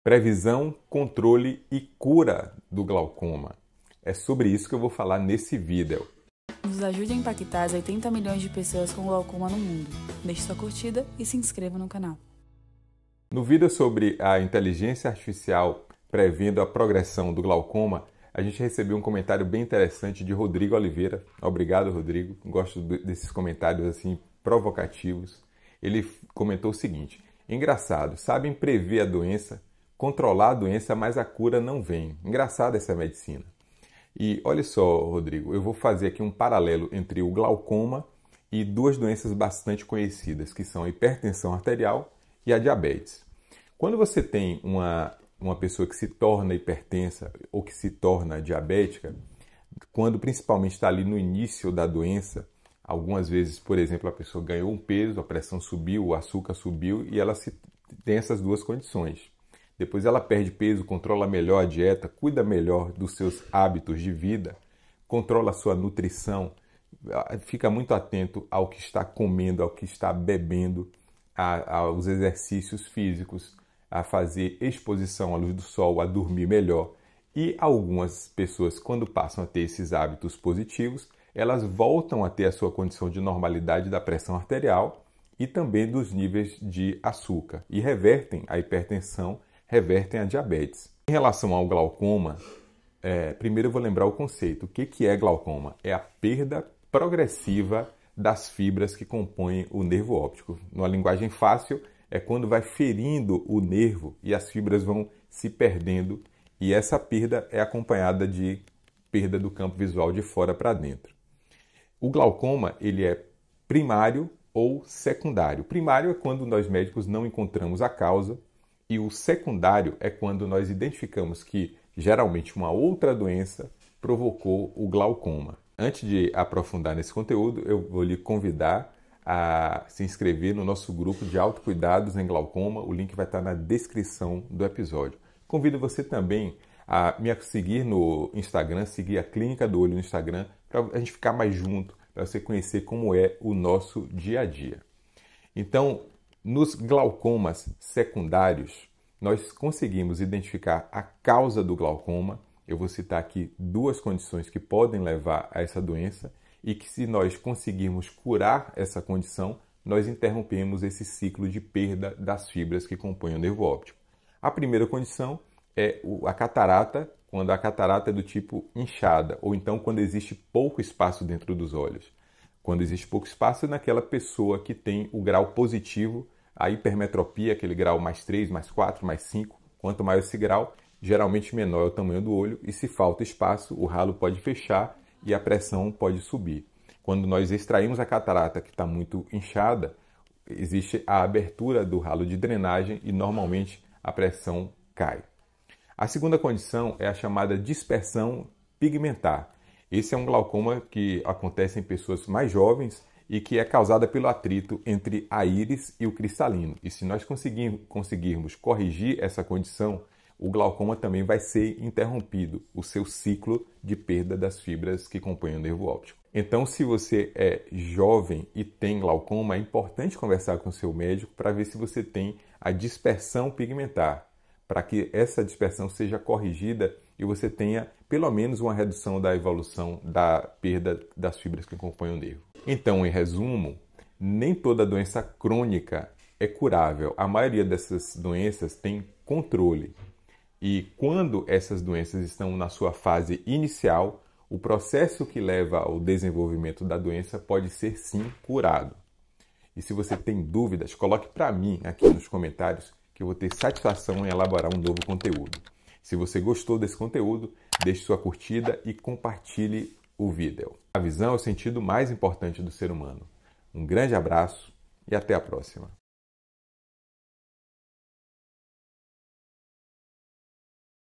Previsão, controle e cura do glaucoma. É sobre isso que eu vou falar nesse vídeo. Nos ajude a impactar as 80 milhões de pessoas com glaucoma no mundo. Deixe sua curtida e se inscreva no canal. No vídeo sobre a inteligência artificial prevendo a progressão do glaucoma, a gente recebeu um comentário bem interessante de Rodrigo Oliveira. Obrigado, Rodrigo. Gosto desses comentários assim provocativos. Ele comentou o seguinte: engraçado, sabem prever a doença, controlar a doença, mas a cura não vem. Engraçada essa medicina. E olha só, Rodrigo, eu vou fazer aqui um paralelo entre o glaucoma e duas doenças bastante conhecidas, que são a hipertensão arterial e a diabetes. Quando você tem uma pessoa que se torna hipertensa ou que se torna diabética, quando principalmente está ali no início da doença, algumas vezes, por exemplo, a pessoa ganhou um peso, a pressão subiu, o açúcar subiu e ela tem essas duas condições. Depois ela perde peso, controla melhor a dieta, cuida melhor dos seus hábitos de vida, controla a sua nutrição, fica muito atento ao que está comendo, ao que está bebendo, aos exercícios físicos, a fazer exposição à luz do sol, a dormir melhor. E algumas pessoas, quando passam a ter esses hábitos positivos, elas voltam a ter a sua condição de normalidade da pressão arterial e também dos níveis de açúcar e revertem a hipertensão, revertem a diabetes. Em relação ao glaucoma, primeiro eu vou lembrar o conceito. O que é glaucoma? É a perda progressiva das fibras que compõem o nervo óptico. Numa linguagem fácil, é quando vai ferindo o nervo e as fibras vão se perdendo, e essa perda é acompanhada de perda do campo visual de fora para dentro. O glaucoma, ele é primário ou secundário. Primário é quando nós médicos não encontramos a causa, e o secundário é quando nós identificamos que geralmente uma outra doença provocou o glaucoma. Antes de aprofundar nesse conteúdo, eu vou lhe convidar a se inscrever no nosso grupo de autocuidados em glaucoma. O link vai estar na descrição do episódio. Convido você também a me seguir no Instagram, seguir a Clínica do Olho no Instagram, para a gente ficar mais junto, para você conhecer como é o nosso dia a dia. Então, nos glaucomas secundários, nós conseguimos identificar a causa do glaucoma. Eu vou citar aqui duas condições que podem levar a essa doença e que, se nós conseguirmos curar essa condição, nós interrompemos esse ciclo de perda das fibras que compõem o nervo óptico. A primeira condição é a catarata, quando a catarata é do tipo inchada, ou então quando existe pouco espaço dentro dos olhos. Quando existe pouco espaço, é naquela pessoa que tem o grau positivo, a hipermetropia, aquele grau mais 3, mais 4, mais 5. Quanto maior esse grau, geralmente menor é o tamanho do olho, e se falta espaço, o ralo pode fechar e a pressão pode subir. Quando nós extraímos a catarata que está muito inchada, existe a abertura do ralo de drenagem e normalmente a pressão cai. A segunda condição é a chamada dispersão pigmentar. Esse é um glaucoma que acontece em pessoas mais jovens e que é causada pelo atrito entre a íris e o cristalino. E se nós conseguirmos corrigir essa condição, o glaucoma também vai ser interrompido, o seu ciclo de perda das fibras que compõem o nervo óptico. Então, se você é jovem e tem glaucoma, é importante conversar com o seu médico para ver se você tem a dispersão pigmentar, para que essa dispersão seja corrigida e você tenha pelo menos uma redução da evolução da perda das fibras que compõem o nervo. Então, em resumo, nem toda doença crônica é curável. A maioria dessas doenças tem controle. E quando essas doenças estão na sua fase inicial, o processo que leva ao desenvolvimento da doença pode ser sim curado. E se você tem dúvidas, coloque para mim aqui nos comentários que eu vou ter satisfação em elaborar um novo conteúdo. Se você gostou desse conteúdo, deixe sua curtida e compartilhe o vídeo. A visão é o sentido mais importante do ser humano. Um grande abraço e até a próxima.